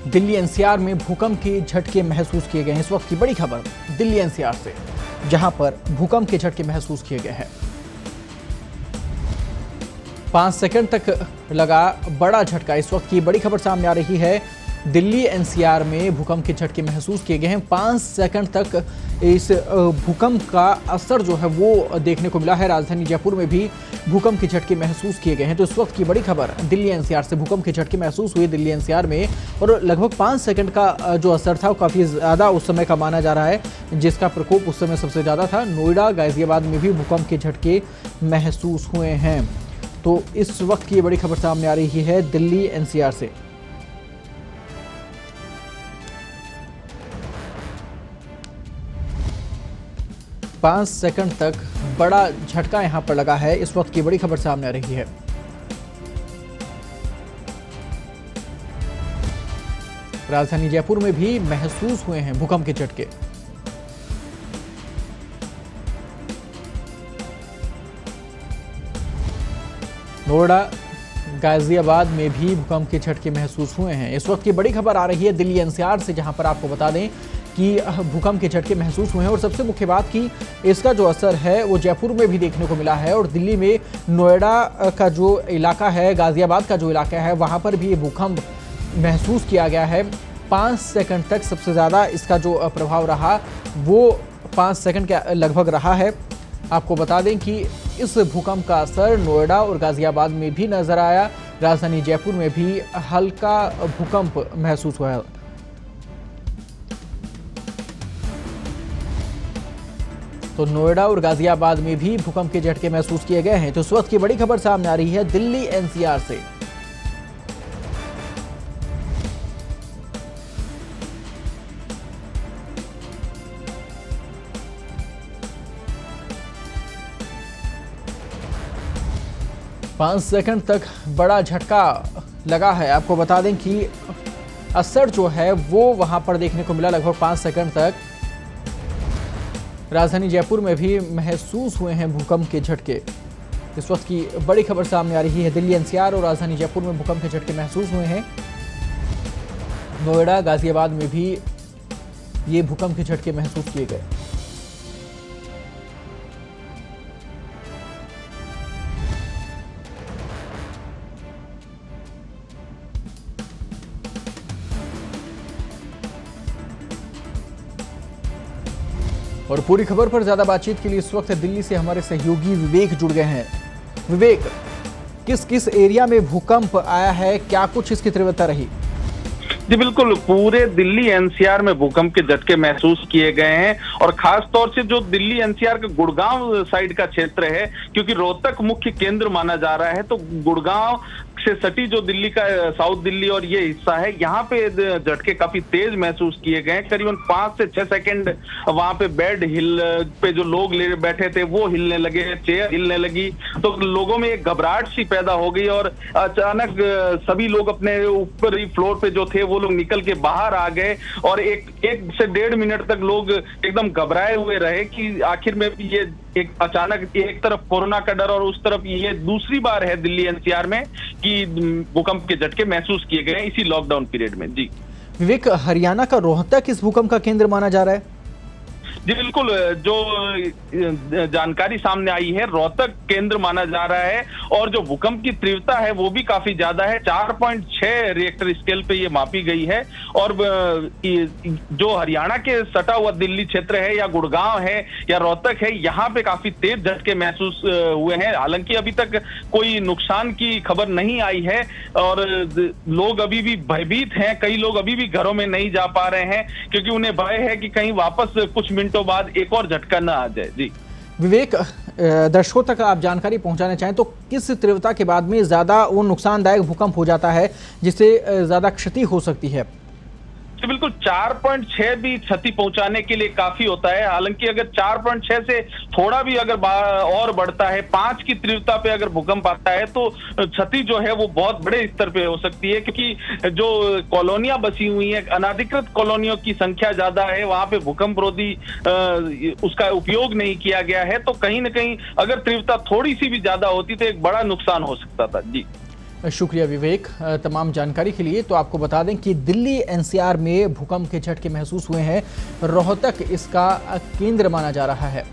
Delhi NCR में भूकंप के झटके महसूस किए गए हैं। इस वक्त की बड़ी खबर दिल्ली एनसीआर से, जहां पर भूकंप के झटके महसूस किए गए हैं। 5 सेकंड तक लगा बड़ा झटका। इस वक्त की बड़ी खबर सामने आ रही है। दिल्ली एनसीआर में भूकंप के झटके महसूस किए गए हैं। 5 सेकंड तक इस भूकंप का असर जो है वो देखने को मिला है। राजधानी जयपुर में भी भूकंप के झटके महसूस किए गए हैं। तो इस वक्त की बड़ी खबर दिल्ली एनसीआर से, भूकंप के झटके महसूस हुए दिल्ली एनसीआर में और लगभग 5 सेकंड का जो असर था वो काफ़ी ज़्यादा उस समय का माना जा रहा है, जिसका प्रकोप उस समय सबसे ज़्यादा था। नोएडा, गाजियाबाद में भी भूकंप के झटके महसूस हुए हैं। तो इस वक्त की बड़ी खबर सामने आ रही है दिल्ली एनसीआर से। पाँच सेकंड तक बड़ा झटका यहां पर लगा है। इस वक्त की बड़ी खबर सामने आ रही है। राजधानी जयपुर में भी महसूस हुए हैं भूकंप के झटके। नोएडा, गाजियाबाद में भी भूकंप के झटके महसूस हुए हैं। इस वक्त की बड़ी खबर आ रही है दिल्ली एनसीआर से, जहां पर आपको बता दें कि भूकंप के झटके महसूस हुए हैं और सबसे मुख्य बात कि इसका जो असर है वो जयपुर में भी देखने को मिला है और दिल्ली में नोएडा का जो इलाका है, गाजियाबाद का जो इलाका है, वहां पर भी ये भूकंप महसूस किया गया है। 5 सेकंड तक सबसे ज़्यादा इसका जो प्रभाव रहा वो 5 सेकंड के लगभग रहा है। आपको बता दें कि इस भूकंप का असर नोएडा और गाजियाबाद में भी नजर आया। राजधानी जयपुर में भी हल्का भूकंप महसूस हुआ है। तो नोएडा और गाजियाबाद में भी भूकंप के झटके महसूस किए गए हैं। तो इस वक्त की बड़ी खबर सामने आ रही है दिल्ली एनसीआर से। पाँच सेकंड तक बड़ा झटका लगा है। आपको बता दें कि असर जो है वो वहां पर देखने को मिला लगभग 5 सेकंड तक। राजधानी जयपुर में भी महसूस हुए हैं भूकंप के झटके। इस वक्त की बड़ी खबर सामने आ रही है दिल्ली एनसीआर और राजधानी जयपुर में भूकंप के झटके महसूस हुए हैं। नोएडा, गाजियाबाद में भी ये भूकंप के झटके महसूस किए गए। और पूरी खबर पर ज्यादा बातचीत के लिए इस वक्त दिल्ली से हमारे सहयोगी विवेक जुड़ गए हैं। विवेक, किस किस एरिया में भूकंप आया है, क्या कुछ इसकी तीव्रता रही? जी बिल्कुल, पूरे दिल्ली एनसीआर में भूकंप के झटके महसूस किए गए हैं और खास तौर से जो दिल्ली एनसीआर का गुड़गांव साइड का क्षेत्र है, क्योंकि रोहतक मुख्य केंद्र माना जा रहा है, तो गुड़गांव से सटी जो दिल्ली का साउथ दिल्ली और ये हिस्सा है, यहाँ पे झटके काफी तेज महसूस किए गए। करीबन 5 से 6 सेकंड वहां पे बेड हिल पे जो लोग बैठे थे वो हिलने लगे, चेयर हिलने लगी, तो लोगों में एक घबराहट सी पैदा हो गई और अचानक सभी लोग अपने ऊपरी फ्लोर पे जो थे वो लोग निकल के बाहर आ गए और एक से 1.5 मिनट तक लोग एकदम घबराए हुए रहे कि आखिर में ये एक अचानक एक तरफ कोरोना का डर और उस तरफ ये दूसरी बार है दिल्ली एनसीआर में कि भूकंप के झटके महसूस किए गए इसी लॉकडाउन पीरियड में। जी विवेक, हरियाणा का रोहतक इस भूकंप का केंद्र माना जा रहा है। जी बिल्कुल, जो जानकारी सामने आई है, रोहतक केंद्र माना जा रहा है और जो भूकंप की तीव्रता है वो भी काफी ज्यादा है। 4.6 रिएक्टर स्केल पे ये मापी गई है और जो हरियाणा के सटा हुआ दिल्ली क्षेत्र है या गुड़गांव है या रोहतक है, यहाँ पे काफी तेज झटके महसूस हुए हैं। हालांकि अभी तक कोई नुकसान की खबर नहीं आई है और लोग अभी भी भयभीत हैं। कई लोग अभी भी घरों में नहीं जा पा रहे हैं क्योंकि उन्हें भय है कि कहीं वापस कुछ मिनटों बाद एक और झटका न आ जाए। जी विवेक, दर्शकों तक आप जानकारी पहुंचाना चाहें तो किस तीव्रता के बाद में ज्यादा वो नुकसानदायक भूकंप हो जाता है जिससे ज्यादा क्षति हो सकती है? तो बिल्कुल 4.6 भी क्षति पहुंचाने के लिए काफी होता है। हालांकि अगर 4.6 से थोड़ा भी अगर और बढ़ता है, 5 की तीव्रता पे अगर भूकंप आता है तो क्षति जो है वो बहुत बड़े स्तर पे हो सकती है, क्योंकि जो कॉलोनियां बसी हुई हैं, अनाधिकृत कॉलोनियों की संख्या ज्यादा है, वहां पे भूकंप रोधी उसका उपयोग नहीं किया गया है, तो कहीं ना कहीं अगर तीव्रता थोड़ी सी भी ज्यादा होती तो एक बड़ा नुकसान हो सकता था। जी शुक्रिया विवेक तमाम जानकारी के लिए। तो आपको बता दें कि दिल्ली एनसीआर में भूकंप के झटके महसूस हुए हैं। रोहतक इसका केंद्र माना जा रहा है।